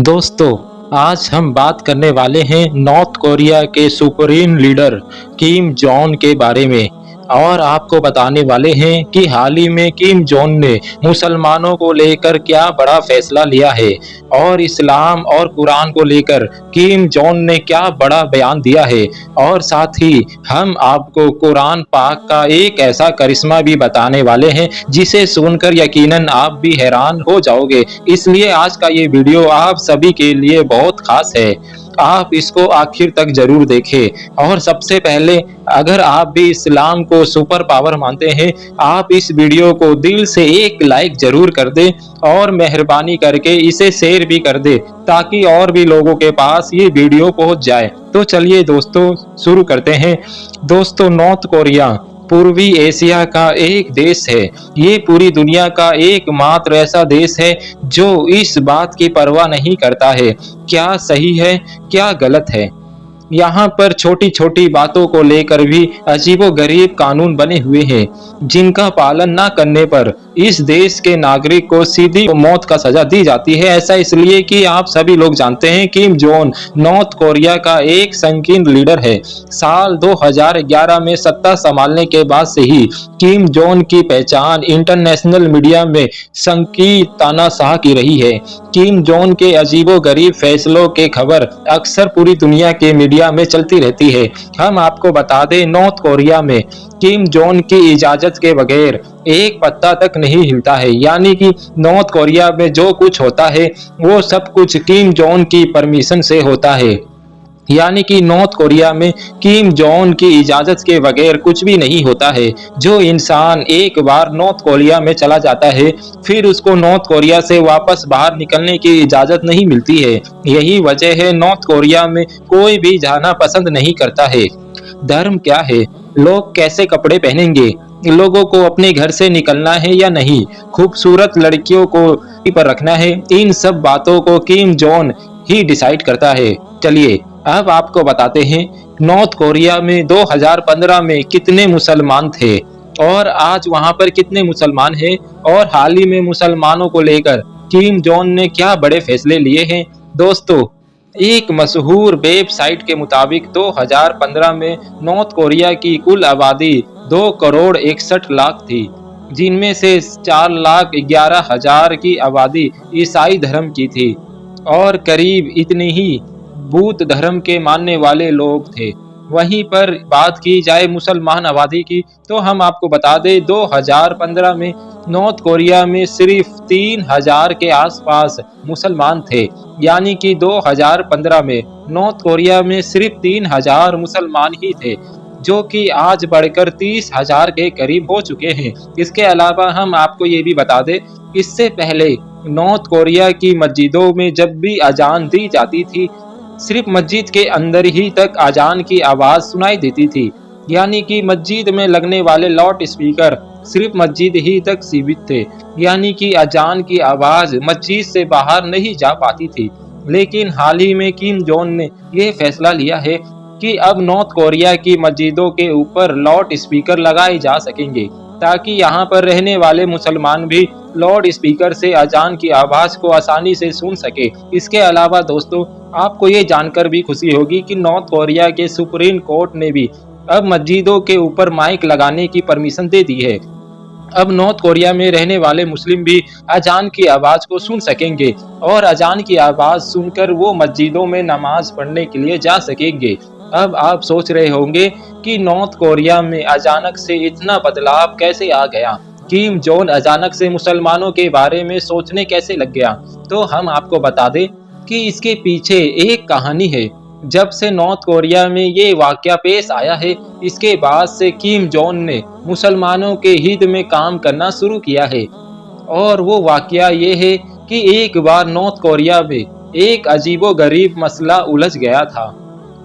दोस्तों, आज हम बात करने वाले हैं नॉर्थ कोरिया के सुप्रीम लीडर किम जोंग के बारे में। और आपको बताने वाले हैं कि हाल ही में किम जोंग ने मुसलमानों को लेकर क्या बड़ा फैसला लिया है और इस्लाम और कुरान को लेकर किम जोंग ने क्या बड़ा बयान दिया है। और साथ ही हम आपको कुरान पाक का एक ऐसा करिश्मा भी बताने वाले हैं जिसे सुनकर यकीनन आप भी हैरान हो जाओगे। इसलिए आज का ये वीडियो आप सभी के लिए बहुत खास है, आप इसको आखिर तक जरूर देखें। और सबसे पहले, अगर आप भी इस्लाम को सुपर पावर मानते हैं, आप इस वीडियो को दिल से एक लाइक जरूर कर दें और मेहरबानी करके इसे शेयर भी कर दें ताकि और भी लोगों के पास ये वीडियो पहुंच जाए। तो चलिए दोस्तों, शुरू करते हैं। दोस्तों, नॉर्थ कोरिया पूर्वी एशिया का एक देश है। ये पूरी दुनिया का एकमात्र ऐसा देश है जो इस बात की परवाह नहीं करता है क्या सही है क्या गलत है। यहाँ पर छोटी छोटी बातों को लेकर भी अजीबोगरीब कानून बने हुए हैं जिनका पालन न करने पर इस देश के नागरिक को सीधी मौत का सजा दी जाती है। ऐसा इसलिए कि आप सभी लोग जानते हैं किम जोंग नॉर्थ कोरिया का एक संकीर्ण लीडर है। साल 2011 में सत्ता संभालने के बाद से ही किम जोंग की पहचान इंटरनेशनल मीडिया में संकीर्ण तानाशाह की रही है। किम जोंग के अजीबोगरीब फैसलों के खबर अक्सर पूरी दुनिया के मीडिया में चलती रहती है। हम आपको बता दें, नॉर्थ कोरिया में किम जोंग की इजाजत के बगैर एक पत्ता तक नहीं हिलता है। यानी कि नॉर्थ कोरिया में जो कुछ होता है वो सब कुछ किम जोंग की परमिशन से होता है। यानी कि नॉर्थ कोरिया में किम जोंग की इजाजत के बगैर कुछ भी नहीं होता है। जो इंसान एक बार नॉर्थ कोरिया में चला जाता है फिर उसको नॉर्थ कोरिया से वापस बाहर निकलने की इजाजत नहीं मिलती है। यही वजह है नॉर्थ कोरिया में कोई भी जाना पसंद नहीं करता है। धर्म क्या है, लोग कैसे कपड़े पहनेंगे, लोगों को अपने घर से निकलना है या नहीं, खूबसूरत लड़कियों को पर रखना है, इन सब बातों को किम जोंग ही डिसाइड करता है। चलिए अब आपको बताते हैं नॉर्थ कोरिया में 2015 में कितने मुसलमान थे और आज वहां पर कितने मुसलमान हैं और हाल ही में मुसलमानों को लेकर किम जोंग ने क्या बड़े फैसले लिए हैं। दोस्तों, एक मशहूर वेबसाइट के मुताबिक 2015 में नॉर्थ कोरिया की कुल आबादी 2 करोड़ 61 लाख थी, जिनमें से 4,11,000 की आबादी ईसाई धर्म की थी और करीब इतनी ही बौद्ध धर्म के मानने वाले लोग थे। वहीं पर बात की जाए मुसलमान आबादी की तो हम आपको बता दें 2015 में नॉर्थ कोरिया में सिर्फ 3,000 के आसपास मुसलमान थे। यानी कि 2015 में नॉर्थ कोरिया में सिर्फ 3,000 मुसलमान ही थे, जो कि आज बढ़कर 30,000 के करीब हो चुके हैं। इसके अलावा हम आपको ये भी बता दें, इससे पहले नॉर्थ कोरिया की मस्जिदों में जब भी अजान दी जाती थी सिर्फ मस्जिद के अंदर ही तक अजान की आवाज सुनाई देती थी। यानी कि मस्जिद में लगने वाले लाउड स्पीकर सिर्फ मस्जिद ही तक सीमित थे। यानी कि अजान की आवाज मस्जिद से बाहर नहीं जा पाती थी। लेकिन हाल ही में किम जोंग ने यह फैसला लिया है कि अब नॉर्थ कोरिया की मस्जिदों के ऊपर लाउड स्पीकर लगाए जा सकेंगे ताकि यहाँ पर रहने वाले मुसलमान भी लाउड स्पीकर से अजान की आवाज को आसानी से सुन सके। इसके अलावा दोस्तों, आपको ये जानकर भी खुशी होगी कि नॉर्थ कोरिया के सुप्रीम कोर्ट ने भी अब मस्जिदों के ऊपर माइक लगाने की परमिशन दे दी है। अब नॉर्थ कोरिया में रहने वाले मुस्लिम भी अजान की आवाज को सुन सकेंगे और अजान की आवाज सुनकर वो मस्जिदों में नमाज पढ़ने के लिए जा सकेंगे। अब आप सोच रहे होंगे कि नॉर्थ कोरिया में अचानक से इतना बदलाव कैसे आ गया, किम जोंग अचानक से मुसलमानों के बारे में सोचने कैसे लग गया। तो हम आपको बता दें कि इसके पीछे एक कहानी है। जब से नॉर्थ कोरिया में ये वाकया पेश आया है, इसके बाद से किम जोंग ने मुसलमानों के हित में काम करना शुरू किया है। और वो वाकया ये है कि एक बार नॉर्थ कोरिया में एक अजीबोगरीब मसला उलझ गया था।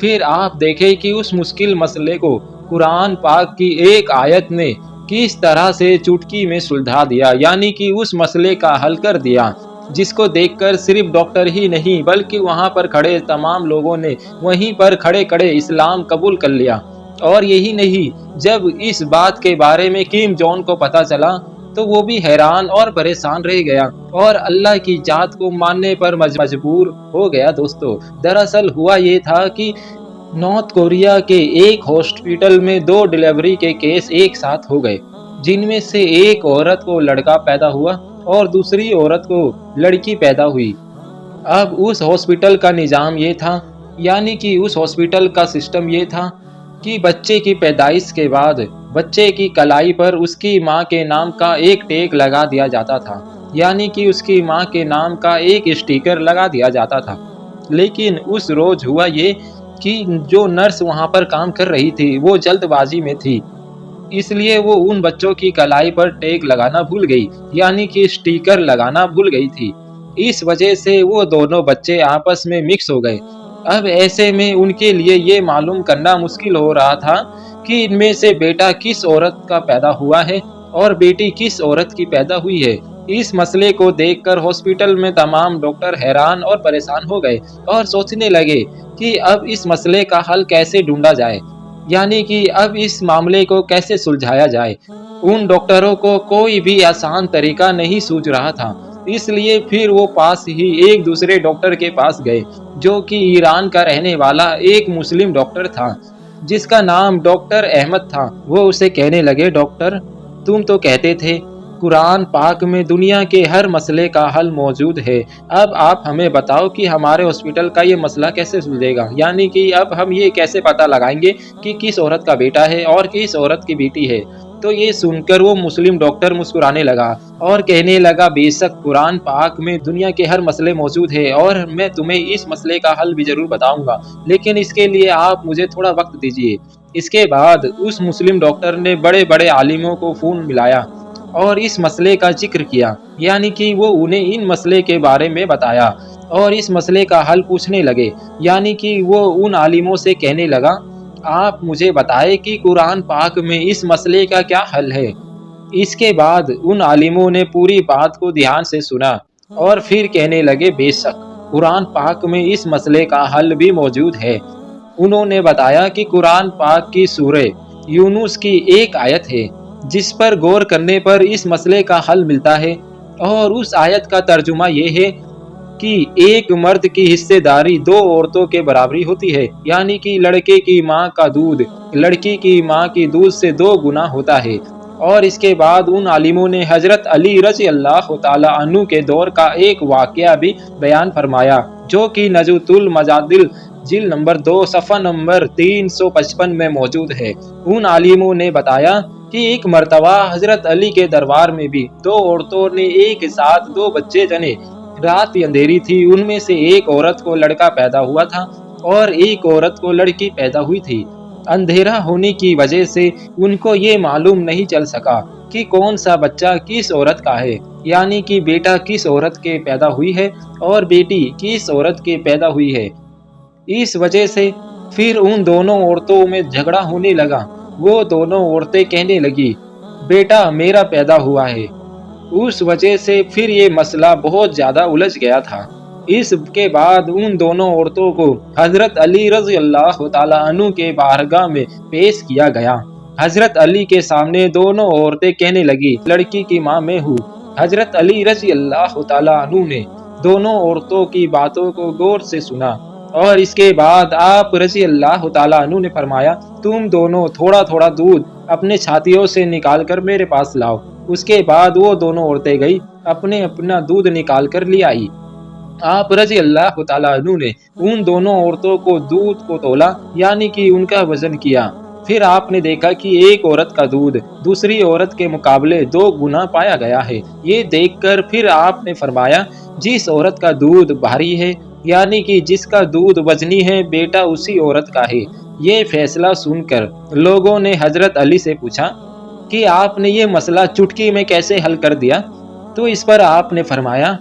फिर आप देखें कि उस मुश्किल मसले को कुरान पाक की एक आयत ने किस तरह से चुटकी में सुलझा दिया। यानी कि उस मसले का हल कर दिया, जिसको देखकर सिर्फ डॉक्टर ही नहीं बल्कि वहां पर खड़े तमाम लोगों ने वहीं पर खड़े खड़े इस्लाम कबूल कर लिया। और यही नहीं, जब इस बात के बारे में किम जोंग को पता चला तो वो भी हैरान और परेशान रह गया और अल्लाह की जात को मानने पर मजबूर हो गया। दोस्तों, दरअसल हुआ ये था कि नॉर्थ कोरिया के एक हॉस्पिटल में दो डिलीवरी के केस एक साथ हो गए, जिनमें से एक औरत को लड़का पैदा हुआ और दूसरी औरत को लड़की पैदा हुई। अब उस हॉस्पिटल का निज़ाम ये था, यानी कि उस हॉस्पिटल का सिस्टम ये था कि बच्चे की पैदाइश के बाद बच्चे की कलाई पर उसकी माँ के नाम का एक टैग लगा दिया जाता था, यानी कि उसकी माँ के नाम का एक स्टिकर लगा दिया जाता था। लेकिन उस रोज़ हुआ ये कि जो नर्स वहाँ पर काम कर रही थी, वो जल्दबाजी में थी, इसलिए वो उन बच्चों की कलाई पर टैग लगाना भूल गई, यानी कि स्टिकर लगाना भूल गई थी। इस वजह से वो दोनों बच्चे आपस में मिक्स हो गए। अब ऐसे में उनके लिए ये मालूम करना मुश्किल हो रहा था कि इनमें से बेटा किस औरत का पैदा हुआ है और बेटी किस औरत की पैदा हुई है। इस मसले को देखकर हॉस्पिटल में तमाम डॉक्टर हैरान और परेशान हो गए और सोचने लगे कि अब इस मसले का हल कैसे ढूंढा जाए, यानी कि अब इस मामले को कैसे सुलझाया जाए। उन डॉक्टरों को कोई भी आसान तरीका नहीं सूझ रहा था, इसलिए फिर वो पास ही एक दूसरे डॉक्टर के पास गए, जो कि ईरान का रहने वाला एक मुस्लिम डॉक्टर था, जिसका नाम डॉक्टर अहमद था। वो उसे कहने लगे, डॉक्टर, तुम तो कहते थे कुरान पाक में दुनिया के हर मसले का हल मौजूद है। अब आप हमें बताओ कि हमारे हॉस्पिटल का ये मसला कैसे सुलझेगा, यानी कि अब हम ये कैसे पता लगाएंगे कि किस औरत का बेटा है और किस औरत की बेटी है। तो ये सुनकर वो मुस्लिम डॉक्टर मुस्कुराने लगा और कहने लगा, बेशक कुरान पाक में दुनिया के हर मसले मौजूद है और मैं तुम्हें इस मसले का हल भी जरूर बताऊंगा, लेकिन इसके लिए आप मुझे थोड़ा वक्त दीजिए। इसके बाद उस मुस्लिम डॉक्टर ने बड़े बड़े आलिमों को फोन मिलाया और इस मसले का जिक्र किया, यानी कि वो उन्हें इन मसले के बारे में बताया और इस मसले का हल पूछने लगे, यानी कि वो उन आलिमों से कहने लगा, आप मुझे बताएं कि कुरान पाक में इस मसले का क्या हल है। इसके बाद उन आलिमों ने पूरी बात को ध्यान से सुना और फिर कहने लगे, बेशक कुरान पाक में इस मसले का हल भी मौजूद है। उन्होंने बताया कि कुरान पाक की सूरह यूनुस की एक आयत है, जिस पर गौर करने पर इस मसले का हल मिलता है, और उस आयत का तर्जुमा ये है कि एक मर्द की हिस्सेदारी दो औरतों के बराबरी होती है, यानी कि लड़के की माँ का दूध लड़की की माँ की दूध से 2 गुना होता है। और इसके बाद उन आलिमों ने हजरत अली रज़ी अल्लाह ताला अन्हु के दौर का एक वाक़या भी बयान फरमाया, जो कि नज़ुतुल मजादिल जिल नंबर 2 सफ़ा नंबर 355 में मौजूद है। उन आलिमों ने बताया कि एक मर्तबा हजरत अली के दरबार में भी 2 औरतों ने एक साथ 2 बच्चे जने। रात अंधेरी थी, उनमें से एक औरत को लड़का पैदा हुआ था और एक औरत को लड़की पैदा हुई थी। अंधेरा होने की वजह से उनको ये मालूम नहीं चल सका कि कौन सा बच्चा किस औरत का है, यानी कि बेटा किस औरत के पैदा हुई है और बेटी किस औरत के पैदा हुई है। इस वजह से फिर उन दोनों औरतों में झगड़ा होने लगा। वो दोनों औरतें कहने लगी, बेटा मेरा पैदा हुआ है। उस वजह से फिर ये मसला बहुत ज़्यादा उलझ गया था। इसके बाद उन दोनों औरतों को हजरत अली रज़ी अल्लाह ताला अन्हु के बारगाह में पेश किया गया। हजरत अली के सामने दोनों औरतें कहने लगी, लड़की की माँ मैं हूँ। हजरत अली रज़ी अल्लाह ताला अन्हु ने दोनों औरतों की बातों को गौर से सुना और इसके बाद आप रज़ी अल्लाह ताला अन्हु ने फरमाया, तुम दोनों थोड़ा थोड़ा दूध अपने छातियों से निकाल कर मेरे पास लाओ। उसके बाद वो दोनों औरतें गई, अपने अपना दूध निकाल कर ले आई। आप रज़ी अल्लाह ताला अन्हु ने उन दोनों औरतों को दूध को तोला, यानी कि उनका वजन किया। फिर आपने देखा कि एक औरत का दूध दूसरी औरत के मुकाबले 2 गुना पाया गया है। ये देखकर फिर आपने फरमाया, जिस औरत का दूध भारी है, यानी कि जिसका दूध वजनी है, बेटा उसी औरत का है। ये फैसला सुनकर लोगों ने हजरत अली से पूछा कि आपने ये मसला चुटकी में कैसे हल कर दिया। तो इस पर आपने फरमाया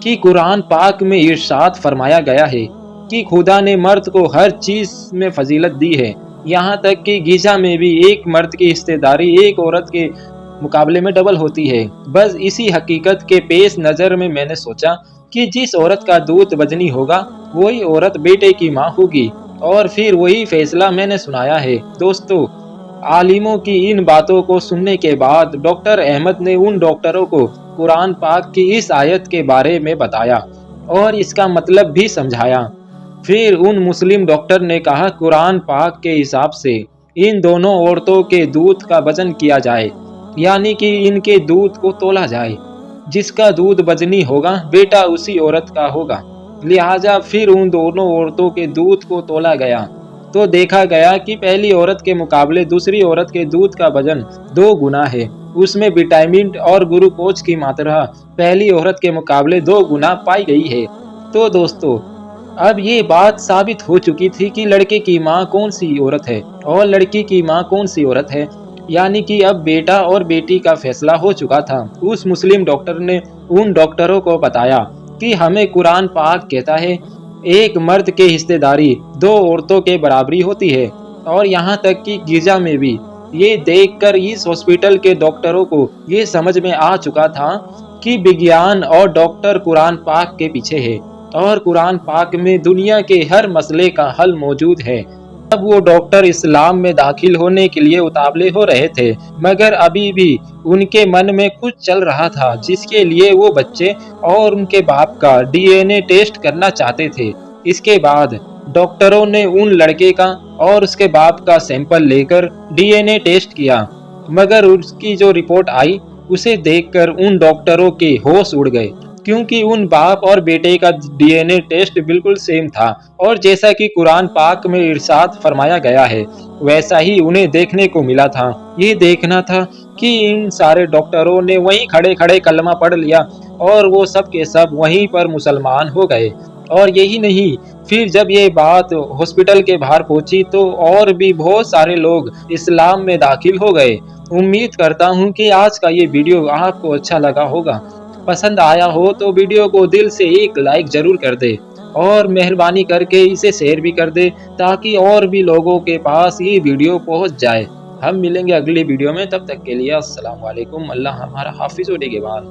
कि कुरान पाक में इरशाद फरमाया गया है कि खुदा ने मर्द को हर चीज़ में फजीलत दी है, यहाँ तक कि ग़िज़ा में भी एक मर्द की हिस्सेदारी एक औरत के मुकाबले में डबल होती है। बस इसी हकीकत के पेश नज़र में मैंने सोचा कि जिस औरत का दूध वजनी होगा वही औरत बेटे की माँ होगी, और फिर वही फैसला मैंने सुनाया है। दोस्तों, आलिमों की इन बातों को सुनने के बाद डॉक्टर अहमद ने उन डॉक्टरों को कुरान पाक की इस आयत के बारे में बताया और इसका मतलब भी समझाया। फिर उन मुस्लिम डॉक्टर ने कहा, कुरान पाक के हिसाब से इन दोनों औरतों के दूध का वजन किया जाए, यानी कि इनके दूध को तोला जाए। जिसका दूध वजनी होगा, बेटा उसी औरत का होगा। लिहाजा फिर उन दोनों औरतों के दूध को तोला गया तो देखा गया कि पहली औरत के मुकाबले दूसरी औरत के दूध का वजन 2 गुना है। उसमें विटामिन और ग्लूकोज की मात्रा पहली औरत के मुकाबले 2 गुना पाई गई है। तो दोस्तों, अब ये बात साबित हो चुकी थी कि लड़के की माँ कौन सी औरत है और लड़की की माँ कौन सी औरत है, यानी कि अब बेटा और बेटी का फैसला हो चुका था। उस मुस्लिम डॉक्टर ने उन डॉक्टरों को बताया कि हमें कुरान पाक कहता है, एक मर्द के हिस्सेदारी 2 औरतों के बराबरी होती है। और यहाँ तक कि गिरजा में भी ये देखकर इस हॉस्पिटल के डॉक्टरों को ये समझ में आ चुका था कि विज्ञान और डॉक्टर कुरान पाक के पीछे है और कुरान पाक में दुनिया के हर मसले का हल मौजूद है। अब वो डॉक्टर इस्लाम में दाखिल होने के लिए उतावले हो रहे थे, मगर अभी भी उनके मन में कुछ चल रहा था जिसके लिए वो बच्चे और उनके बाप का डीएनए टेस्ट करना चाहते थे। इसके बाद डॉक्टरों ने उन लड़के का और उसके बाप का सैंपल लेकर डीएनए टेस्ट किया, मगर उसकी जो रिपोर्ट आई उसे देखकर उन डॉक्टरों के होश उड़ गए, क्योंकि उन बाप और बेटे का डीएनए टेस्ट बिल्कुल सेम था और जैसा कि कुरान पाक में इरशाद फरमाया गया है वैसा ही उन्हें देखने को मिला था। ये देखना था कि इन सारे डॉक्टरों ने वहीं खड़े खड़े कलमा पढ़ लिया और वो सब के सब वहीं पर मुसलमान हो गए। और यही नहीं, फिर जब ये बात हॉस्पिटल के बाहर पहुंची तो और भी बहुत सारे लोग इस्लाम में दाखिल हो गए। उम्मीद करता हूँ कि आज का ये वीडियो आपको अच्छा लगा होगा। पसंद आया हो तो वीडियो को दिल से एक लाइक जरूर कर दे और मेहरबानी करके इसे शेयर भी कर दे ताकि और भी लोगों के पास ये वीडियो पहुंच जाए। हम मिलेंगे अगली वीडियो में, तब तक के लिए अस्सलाम वालेकुम। अल्लाह हमारा हाफिज़ व निगहबान।